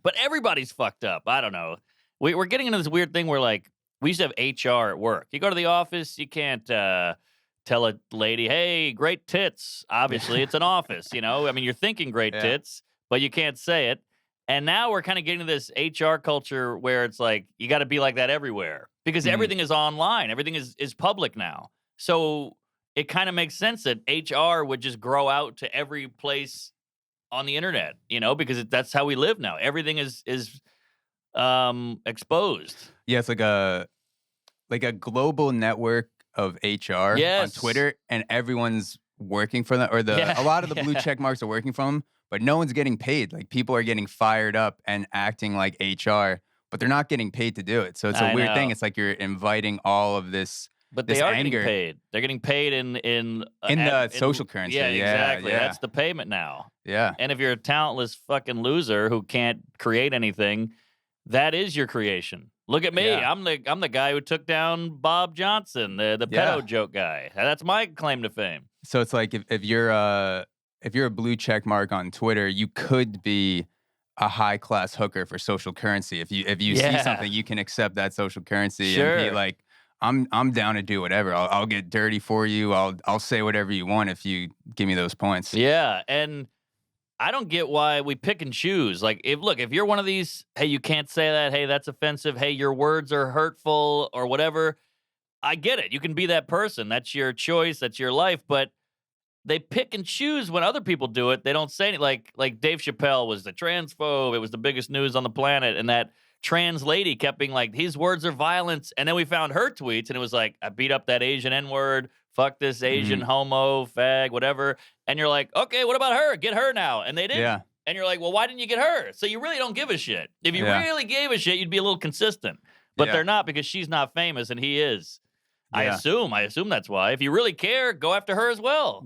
But everybody's fucked up. I don't know. We're getting into this weird thing where, like, we used to have HR at work. You go to the office, you can't tell a lady, "Hey, great tits." Obviously, it's an office, you know? I mean, you're thinking great Yeah. tits, but you can't say it. And now we're kinda getting to this HR culture where it's like, you gotta be like that everywhere because Mhm. everything is online. Everything is public now. So, it kinda makes sense that HR would just grow out to every place on the internet, you know, because that's how we live now. Everything is exposed. Yeah, it's like a global network of HR on Yes. Twitter, and everyone's working for them, or Yeah, a lot of the blue yeah. check marks are working for them, but no one's getting paid. Like, people are getting fired up and acting like HR, but they're not getting paid to do it. So it's a I weird thing. know. It's like you're inviting all of But they this are getting anger paid. They're getting paid in in the in social currency. yeah, Yeah, exactly. yeah, That's the payment now. yeah, And if you're a talentless fucking loser who can't create anything, that is your creation. Look at me. yeah, I'm the guy who took down Bob Johnson, the yeah. pedo joke guy. That's my claim to fame. So it's like if you're a blue check mark on Twitter, you could be a high class hooker for social currency. If you see Yeah, something, you can accept that social currency and be sure. like, I'm down to do whatever. I'll get dirty for you. I'll say whatever you want if you give me those points. Yeah, and I don't get why we pick and choose. Like, if you're one of these, hey, you can't say that. Hey, that's offensive. Hey, your words are hurtful or whatever. I get it. You can be that person. That's your choice. That's your life. But they pick and choose when other people do it. They don't say anything. Like Dave Chappelle was the transphobe. It was the biggest news on the planet, and that trans lady kept being like, "His words are violence." And then we found her tweets, and it was like, "I beat up that Asian N word. Fuck this Asian Mhm. homo fag, whatever." And you're like, "Okay, what about her? Get her now." And they didn't. Yeah, And you're like, "Well, why didn't you get her?" So you really don't give a shit. If you yeah, really gave a shit, you'd be a little consistent. But yeah, they're not because she's not famous and he is. I yeah. assume. I assume that's why. If you really care, go after her as well.